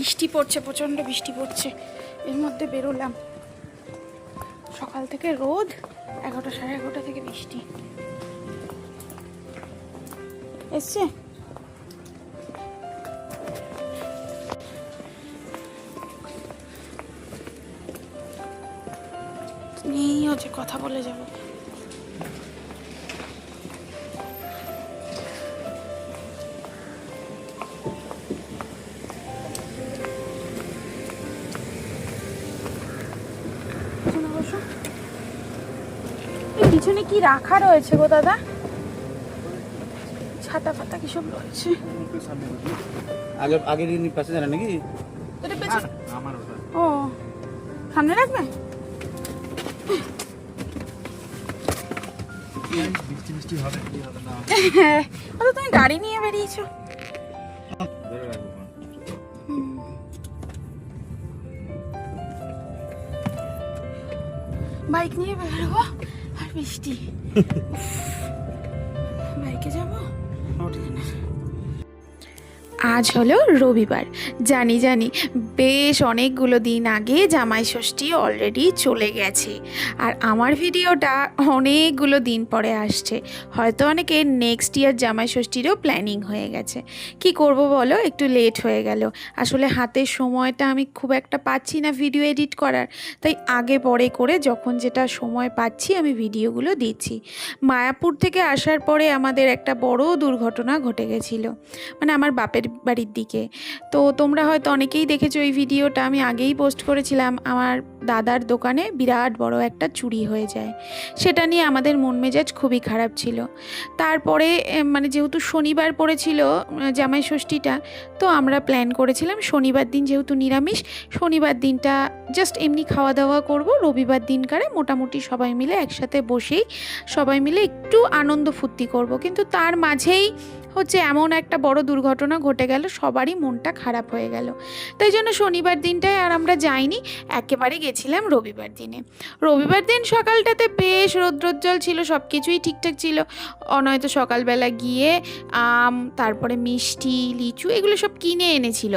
বৃষ্টি পড়ছে, প্রচণ্ড বৃষ্টি পড়ছে। এর মধ্যে বেরোলাম, সকাল থেকে রোদ, 11টা সাড়ে 11টা থেকে বৃষ্টি এসছে। নেই হচ্ছে, কথা বলে যাবো। পিছনে কি রাখা রয়েছে গো দাদা? ছাতা ফাতা কি সব রয়েছে? আগের দিন পাশে জানা নাকি? ও সামনে রাখবে? বৃষ্টি হবে কি হবে না? হ্যাঁ, তুমি গাড়ি নিয়ে বেরিয়েছো। বাইক নিয়ে বেরোবো আর বৃষ্টি। বাইকে যাবো। আজ হলো রবিবার। জানি বেশ অনেকগুলো দিন আগে জামাই ষষ্ঠী অলরেডি চলে গেছে, আর আমার ভিডিওটা অনেকগুলো দিন পরে আসছে। হয়তো অনেকে নেক্সট ইয়ার জামাই ষষ্ঠীরও প্ল্যানিং হয়ে গেছে। কি করব বলো, একটু লেট হয়ে গেল। আসলে হাতের সময়টা আমি খুব একটা পাচ্ছি না ভিডিও এডিট করার, তাই আগে পরে করে যখন যেটা সময় পাচ্ছি আমি ভিডিওগুলো দিচ্ছি। মায়াপুর থেকে আসার পরে আমাদের একটা বড় দুর্ঘটনা ঘটে গেছিলো, মানে আমার বাপের বাড়ির দিকে। তো তোমরা হয়তো অনেকেই দেখেছো এই ভিডিওটা, আমি আগেই পোস্ট করেছিলাম। আমার দাদার দোকানে বিরাট বড় একটা চুরি হয়ে যায়, সেটা নিয়ে আমাদের মন মেজাজ খুবই খারাপ ছিল। তারপরে মানে যেহেতু শনিবার পড়েছিল জামাই ষষ্ঠীটা, তো আমরা প্ল্যান করেছিলাম শনিবার দিন যেহেতু নিরামিষ, শনিবার দিনটা জাস্ট এমনি খাওয়া দাওয়া করব। রবিবার দিনকারে মোটামুটি সবাই মিলে একসাথে বসেই সবাই মিলে একটু আনন্দ ফুর্তি করব। কিন্তু তার মাঝেই হচ্ছে এমন একটা বড় দুর্ঘটনা ঘটে গেল, সবারই মনটা খারাপ হয়ে গেল। তাই জন্য শনিবার দিনটায় আর আমরা যাইনি, একেবারে গেছিলাম রবিবার দিনে। রবিবার দিন সকালটাতে বেশ রৌদ্রোজ্জ্বল ছিল, সব কিছুই ঠিকঠাক ছিল। অনয়তো সকালবেলা গিয়ে আম, তারপরে মিষ্টি, লিচু এগুলো সব কিনে এনেছিল,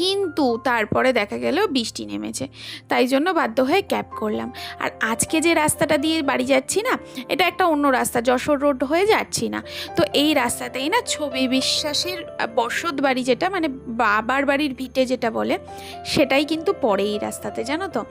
কিন্তু তারপরে দেখা গেল বৃষ্টি নেমেছে। তাই জন্য বাধ্য হয়ে ক্যাব করলাম। আর আজকে যে রাস্তাটা দিয়ে বাড়ি যাচ্ছি না, এটা একটা অন্য রাস্তা, যশোর রোড হয়ে যাচ্ছি না। তো এই রাস্তাতেই না ছবি বিশ্বাসের বসত বাড়ি, যেটা মানে বাবার বাড়ির ভিটে যেটা বলে, সেটাই কিন্তু পরে এই রাস্তাতে, জানো তো।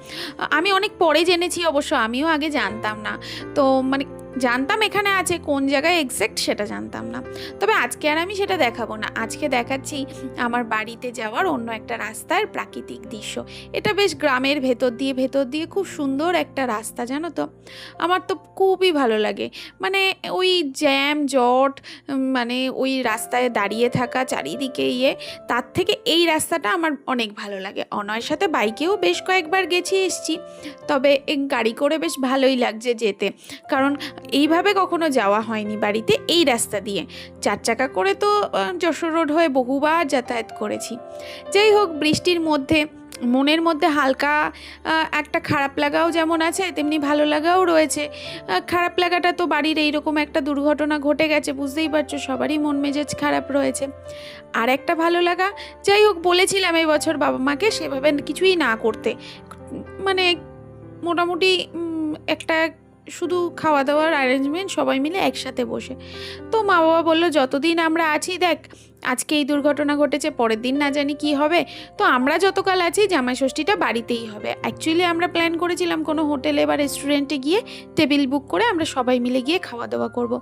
আমি অনেক পরে জেনেছি অবশ্য, আমিও আগে জানতাম না। তো মানে জানতাম এখানে আছে, কোন জায়গায় এক্স্যাক্ট সেটা জানতাম না। তবে আজকে আর আমি সেটা দেখাবো না, আজকে দেখাচ্ছি আমার বাড়িতে যাওয়ার অন্য একটা রাস্তার প্রাকৃতিক দৃশ্য। এটা বেশ গ্রামের ভেতর দিয়ে খুব সুন্দর একটা রাস্তা, জানো তো। আমার তো খুবই ভালো লাগে, মানে ওই জ্যাম জট, মানে ওই রাস্তায় দাঁড়িয়ে থাকা চারিদিকে তার থেকে এই রাস্তাটা আমার অনেক ভালো লাগে। অনয়ের সাথে বাইকেও বেশ কয়েকবার গেছি এসছি, তবে গাড়ি করে বেশ ভালোই লাগছে যেতে, কারণ এইভাবে কখনো যাওয়া হয়নি বাড়িতে এই রাস্তা দিয়ে। 4 চাকা করে তো যশোর রোড হয়ে বহুবার যাতায়াত করেছি। যাই হোক, বৃষ্টির মধ্যে মনের মধ্যে হালকা একটা খারাপ লাগাও যেমন আছে, তেমনি ভালো লাগাও রয়েছে। খারাপ লাগাটা তো বাড়ির এইরকম একটা দুর্ঘটনা ঘটে গেছে, বুঝতেই পারছো, সবারই মন মেজাজ খারাপ রয়েছে। আর একটা ভালো লাগা, যাই হোক, বলেছিলাম এই বছর বাবা মাকে সেভাবে কিছুই না করতে, মানে মোটামুটি একটা শুধু খাওয়া দাওয়ার অ্যারেঞ্জমেন্ট সবাই মিলে একসাথে বসে। তো মা বাবা বললো যতদিন আমরা আছি, দেখ আজকে এই দুর্ঘটনা ঘটেছে, পরের দিন না জানি কি হবে, তো আমরা যতকাল আছি জামাই ষষ্ঠীটা বাড়িতেই হবে। অ্যাকচুয়ালি আমরা প্ল্যান করেছিলাম কোনো হোটেলে বা রেস্টুরেন্টে গিয়ে টেবিল বুক করে আমরা সবাই মিলে গিয়ে খাওয়া দাওয়া করব,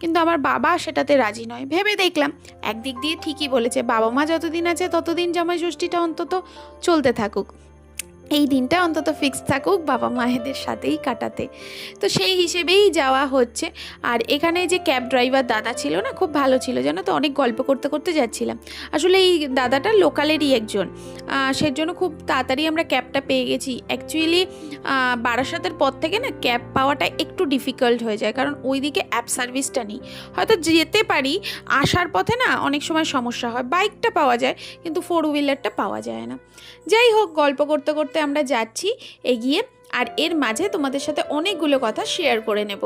কিন্তু আমার বাবা সেটাতে রাজি নয়। ভেবে দেখলাম একদিক দিয়ে ঠিকই বলেছে, বাবা মা যতদিন আছে ততদিন জামাই ষষ্ঠীটা অন্তত চলতে থাকুক, এই দিনটা অন্তত ফিক্স থাকুক বাবা মায়েদের সাথেই কাটাতে। তো সেই হিসেবেই যাওয়া হচ্ছে। আর এখানে যে ক্যাব ড্রাইভার দাদা ছিল না, খুব ভালো ছিল, জানো তো। অনেক গল্প করতে করতে যাচ্ছিলাম। আসলে এই দাদাটা লোকালেরই একজন, সেজন্য খুব তাড়াতাড়ি আমরা ক্যাবটা পেয়ে গেছি। অ্যাকচুয়ালি বারাসাতের পর থেকে না ক্যাব পাওয়াটা একটু ডিফিকাল্ট হয়ে যায়, কারণ ওইদিকে অ্যাপ সার্ভিসটা নেই। হয়তো যেতে পারি, আসার পথে না অনেক সময় সমস্যা হয়। বাইকটা পাওয়া যায় কিন্তু 4 হুইলারটা পাওয়া যায় না। যাই হোক, গল্প করতে করতে আমরা যাচ্ছি এগিয়ে, আর এর মাঝে তোমাদের সাথে অনেকগুলো কথা শেয়ার করে নেব।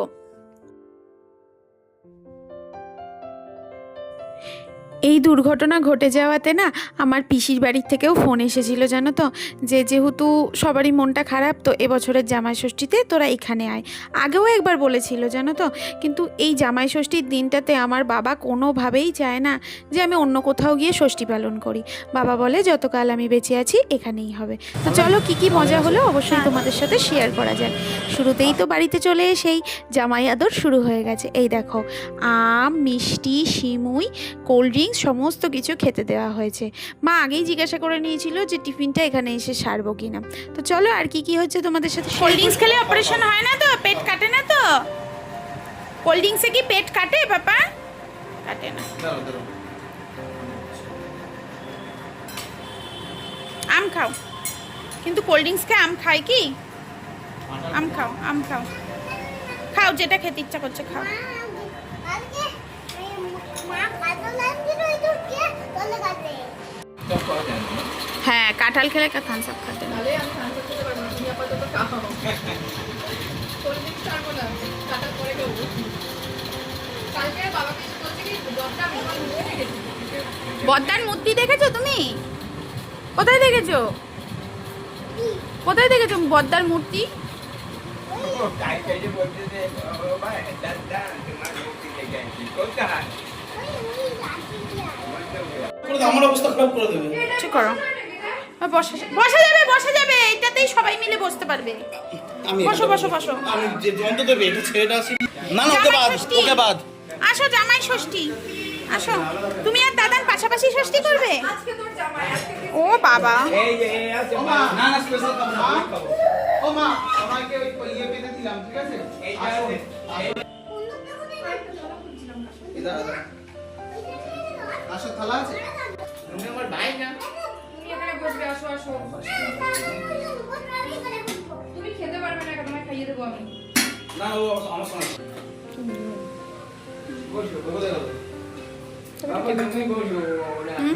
এই দুর্ঘটনা ঘটে যাওয়াতে না আমার পিসির বাড়ির থেকেও ফোন এসেছিল জানো তো, যেহেতু সবারই মনটা খারাপ, তো এবছরের জামাই ষষ্ঠীতে তোরা এখানে আয়। আগেও একবার বলেছিল জানো তো, কিন্তু এই জামাই ষষ্ঠীর দিনটাতে আমার বাবা কোনোভাবেই চায় না যে আমি অন্য কোথাও গিয়ে ষষ্ঠী পালন করি। বাবা বলে যতকাল আমি বেঁচে আছি এখানেই হবে। তো চলো কী কী মজা হলো অবশ্যই তোমাদের সাথে শেয়ার করা যায়। শুরুতেই তো বাড়িতে চলে এসেই জামাই আদর শুরু হয়ে গেছে। এই দেখো, আম, মিষ্টি, সিমুই, কোল্ড ড্রিঙ্কস সমস্ত কিছু খেতে দেওয়া হয়েছে। মা আগেই জিজ্ঞাসা করে নিয়েছিল যে টিফিনটা এখানে এসে সারবো কিনা। তো চলো আর কি কি হচ্ছে তোমাদের সাথে। কোল্ড ড্রিঙ্কস খেলে অপারেশন হয় না তো? পেট কাটে না তো? কোল্ড ড্রিঙ্কসে কি পেট কাটে পাপা? কাটে না। আম খাও, কিন্তু কোল্ড ড্রিঙ্কস খেয়ে আম খায় কি? আম খাও, আম খাও, খাও যেটা খেতে ইচ্ছা করছে খাও। হ্যাঁ, কাঁঠাল খেলে থামস আপ খাতে না। বদ্দার মূর্তি দেখেছো তুমি? কোথায় দেখেছো? কোথায় দেখেছো বদ্দার মূর্তি? আমার অবস্থা খারাপ করে দেবে। ঠিক করো, বসা বসা যাবে, বসা যাবে, এটাতেই সবাই মিলে বসতে পারবে। আমি বসো বসো বসো। আমি যে যন্ত্র দেবে এটা ছেড়েটা আসি না না, ওকে বাদ, ওকে বাদ। আসো জামাই ষষ্ঠী, আসো। তুমি আর দাদান পাশাপাশি ষষ্ঠী করবে? ও বাবা, এই যে এই আছে না না, স্পেশাল খাবো। ও মা, আমাকে ওই ইয়ে পেতে দিলাম, ঠিক আছে? এইটা আছে। এটা আসো, থালা আছে? তুমি আমার ভাই না? তুমি এখানে বসবে, আসো আসো। তুমি খেতে পারবে না, তোমায় খাইয়ে দেবো আমি। না, ও আমার সঙ্গে বসো, বসে গেল। তারপর তুমি বসো।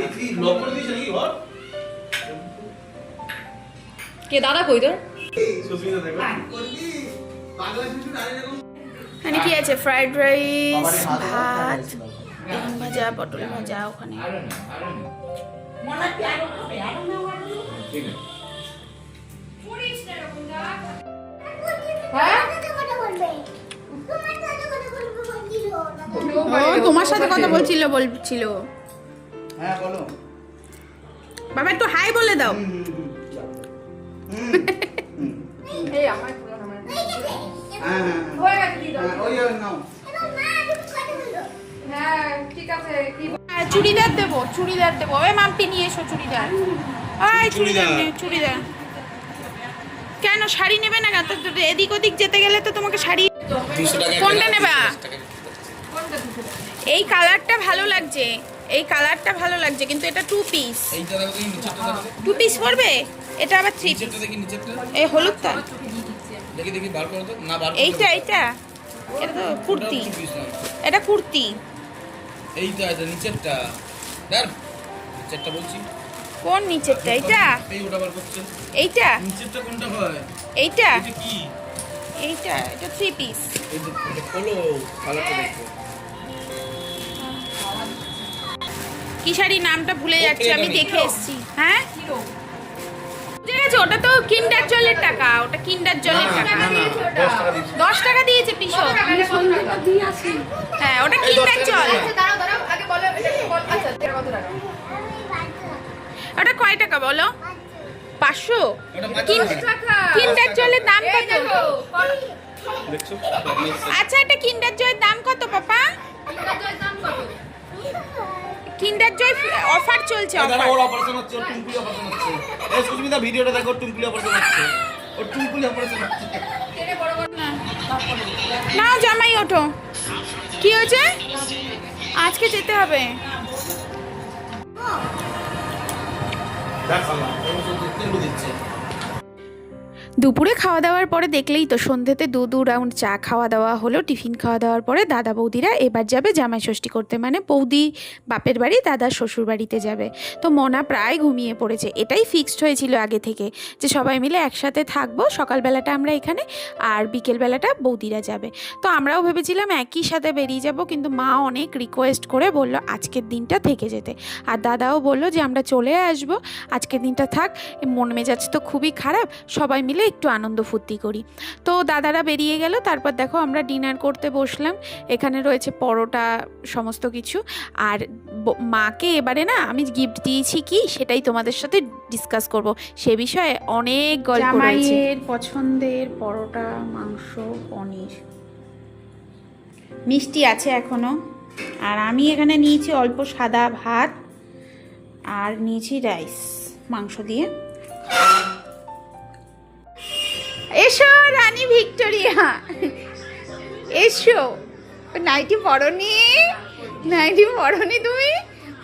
দেখি লক করে দিয়েছ নাকি ঘর? কে দাদা কই তোর? সুস্মিতা দেখো। করবি পাগলা শিশু দাঁড়িয়ে দেখো। এখানে কি আছে? ফ্রাইড রাইস, ভাত, বেগুন ভাজা, পটল ভাজা। ওখানে ও তোমার সাথে কথা বলছিল। হ্যাঁ বলো। বাবা একটু হাই বলে দাও। এই আমার হ্যাঁ হ্যাঁ হয়ে গেছে দিদা। ওই নাও। হ্যাঁ ঠিক আছে। কি চুড়িদার দেবো, চুড়িদার দেবো। ওই মাম্পি নিয়ে এসো চুড়িদার। ওই চুড়িদার নে, চুড়িদার। কেন শাড়ি নেবে না? তো এদিক ওদিক যেতে গেলে তো তোমাকে শাড়ি। 200 টাকা কোনটা নেবা? কোনটা দিতে? এই কালারটা ভালো লাগছে, এই কালারটা ভালো লাগছে, কিন্তু এটা 2 পিস। এইটা দেখো, তুমি নিচেরটা দেখো। 2 পিস পড়বে, এটা আবার 3 পিস। নিচেরটা দেখি, নিচেরটা এই হলুদটা, দেখি দেখি বার করো তো। না বার করো। এইটা এটা তো কুর্তি, এটা কুর্তি। এইটা এটা নিচেরটা। দাঁড়, নিচেরটা বলছি। কোন নিচেরটা? এইটা, এই ওটা বার করছে। এইটা, নিচেরটা কোনটা হয়? এইটা, এটা কি? এইটা, এটা 3 পিস। এই যে এটা খোলো, কালারটা দেখো। কি শাড়ি নামটা ভুলে যাচ্ছি, আমি দেখে এসেছি। হ্যাঁ কিরো? ঠিক আছে, ওটা তো কিন্ডার জলের টাকা, ওটা কিন্ডার জলের টাকা। 10 টাকা দিয়েছে পিসো। হ্যাঁ, ওটা কিন্ডার জল। দাঁড়াও দাঁড়াও, আগে বলো এটা কি বল। আচ্ছা এটা কত টাকা? ওটা কয় টাকা বলো? 500। ওটা 500 টাকা। কিন্ডার জলের দাম এই কত? দেখো, দেখছো? আচ্ছা, এটা কিন্ডার জয়ের দাম কত পাপা? এটা দাম কত? কিন্ডার জয় অফার চলছে, দাদা অফার। ওর অপারেশন হচ্ছে, ওর টুনকুলি অপারেশন হচ্ছে। এই সুস্মিতা ভিডিওটা দেখো, ওর টুনকুলি অপারেশন হচ্ছে। ওর টুনকুলি অপারেশন হচ্ছে। টেনে বড় বড় না। নাও জামাই ওঠো। কি হয়েছে? আজকে যেতে হবে। দেখ আল্লাহ, ওর ওষুধ তেল দিচ্ছে। দুপুরে খাওয়া দাওয়ার পরে দেখলেই তো সন্ধ্যেতে দু রাউন্ড চা খাওয়া দাওয়া হলো। টিফিন খাওয়া দাওয়ার পরে দাদা বৌদিরা এবার যাবে জামাই ষষ্ঠী করতে, মানে বৌদি বাপের বাড়ি, দাদার শ্বশুর বাড়িতে যাবে। তো মনা প্রায় ঘুমিয়ে পড়েছে। এটাই ফিক্সড হয়েছিল আগে থেকে যে সবাই মিলে একসাথে থাকবো, সকালবেলাটা আমরা এখানে আর বিকেলবেলাটা বৌদিরা যাবে। তো আমরাও ভেবেছিলাম একই সাথে বেরিয়ে যাব, কিন্তু মা অনেক রিকোয়েস্ট করে বলল আজকের দিনটা থেকে যেতে, আর দাদাও বলল যে আমরা চলে আসবো, আজকের দিনটা থাক, মন মেজাজ তো খুবই খারাপ, সবাই মিলে একটু আনন্দ ফুর্তি করি। তো দাদারা বেরিয়ে গেল। তারপর দেখো আমরা ডিনার করতে বসলাম। এখানে রয়েছে পরোটা, সমস্ত কিছু। আর মাকে এবারে না আমি গিফট দিয়েছি কি সেটাই তোমাদের সাথে ডিসকাস করব, সে বিষয়ে অনেক গল্প রয়েছে। জামাইয়ের পছন্দের পরোটা, মাংস, পনির, মিষ্টি আছে এখনো। আর আমি এখানে নিয়েছি অল্প সাদা ভাত আর নিয়েছি রাইস মাংস দিয়ে। এসো রানী ভিক্টোরিয়া, এসো। নাইটি পরনি, নাইটি পরনি তুমি?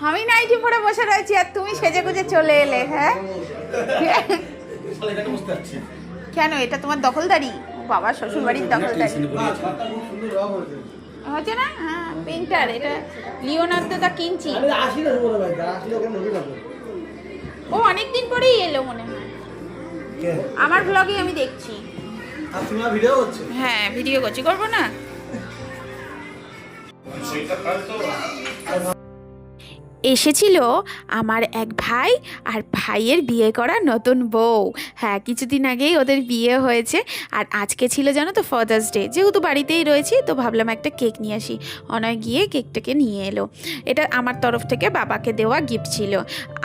আমি নাইটি পরে বসে রয়েছি আর তুমি সেজে গুজে চলে এলে। হ্যাঁ কেন, এটা তোমার দখলদারি? বাবা শ্বশুর বাড়ির দখলদারি হচ্ছে না? হ্যাঁ পেন্টার, এটা লিওনার্দো দা কিনছি। ও অনেকদিন পরেই এলো মনে হয়, আমার ব্লগে আমি দেখছি। হ্যাঁ ভিডিও করছি, করবো না? এসেছিল আমার এক ভাই আর ভাইয়ের বিয়ে করা নতুন বউ। হ্যাঁ কিছুদিন আগেই ওদের বিয়ে হয়েছে। আর আজকে ছিল জানো তো ফাদার্স ডে, যেহেতু বাড়িতেই রয়েছি তো ভাবলাম একটা কেক নিয়ে আসি। অনয় গিয়ে কেকটাকে নিয়ে এলো। এটা আমার তরফ থেকে বাবাকে দেওয়া গিফট ছিল।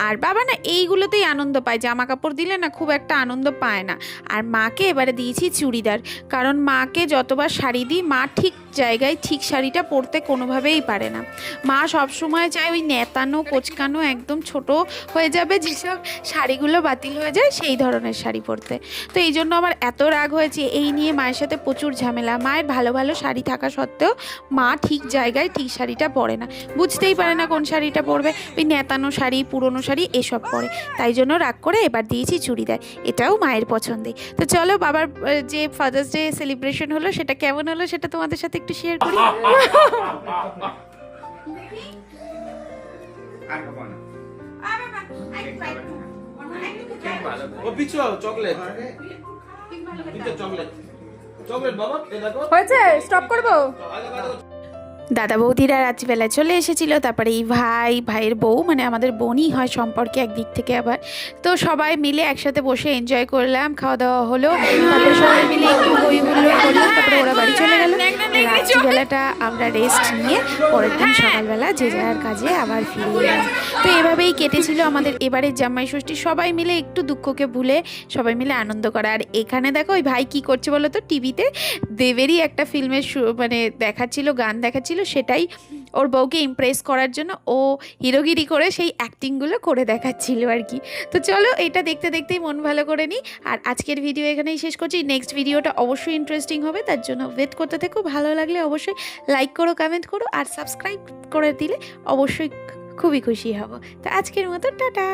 আর বাবা না এইগুলোতেই আনন্দ পায়, জামা কাপড় দিলে না খুব একটা আনন্দ পায় না। আর মাকে এবারে দিয়েছি চুড়িদার, কারণ মাকে যতবার শাড়ি দিই মা ঠিক জায়গায় ঠিক শাড়িটা পরতে কোনোভাবেই পারে না। মা সবসময় চায় ওই নেতানো কোচকানো একদম ছোট হয়ে যাবে, যেসব শাড়িগুলো বাতিল হয়ে যায় সেই ধরনের শাড়ি পরতে। তো এই জন্য আমার এত রাগ হয়েছে, এই নিয়ে মায়ের সাথে প্রচুর ঝামেলা। মায়ের ভালো ভালো শাড়ি থাকা সত্ত্বেও মা ঠিক জায়গায় ঠিক শাড়িটা পরে না, বুঝতেই পারে না কোন শাড়িটা পরবে, ওই নেতানো শাড়ি পুরনো শাড়ি এসব পরে। তাই জন্য রাগ করে এবার দিয়েছি চুড়িদার, এটাও মায়ের পছন্দে। তো চলো বাবার যে ফাদার্স ডে সেলিব্রেশন হলো সেটা কেমন হলো সেটা তোমাদের সাথে একটু শেয়ার করি। হয়েছে, স্টপ করবো? দাদা বৌদিরা রাত্রিবেলা চলে এসেছিল। তারপরে এই ভাইয়ের বউ, মানে আমাদের বোনই হয় সম্পর্কে একদিক থেকে আবার। তো সবাই মিলে একসাথে বসে এনজয় করলাম, খাওয়া দাওয়া হলো। তারপরে সবাই মিলে একটু হই হুল্লোড় করলাম। তারপরে ওরা বাড়ি চলে গেল। রাত্রিবেলাটা আমরা রেস্ট নিয়ে পরের দিন সকালবেলা যে যার কাজে আবার ফিরে এলাম। তো এভাবেই কেটেছিল আমাদের এবারের জামাই ষষ্ঠী। সবাই মিলে একটু দুঃখকে ভুলে সবাই মিলে আনন্দ করা। আর এখানে দেখো ওই ভাই কি করছে বলো তো, টিভিতে দেবেরই একটা ফিল্মের মানে দেখাচ্ছিল, গান দেখাচ্ছিল, সেটাই ওর বউকে ইমপ্রেস করার জন্য ও হিরোগিরি করে সেই অ্যাক্টিংগুলো করে দেখাচ্ছিল আর কি। তো চলো এটা দেখতে দেখতেই মন ভালো করে নিই। আর আজকের ভিডিও এখানেই শেষ করছি। নেক্সট ভিডিওটা অবশ্যই ইন্টারেস্টিং হবে, তার জন্য ওয়েট করতে থেকো। ভালো লাগলে অবশ্যই লাইক করো, কমেন্ট করো আর সাবস্ক্রাইব করে দিলে অবশ্যই খুবই খুশি হব। তো আজকের মতো টাটা।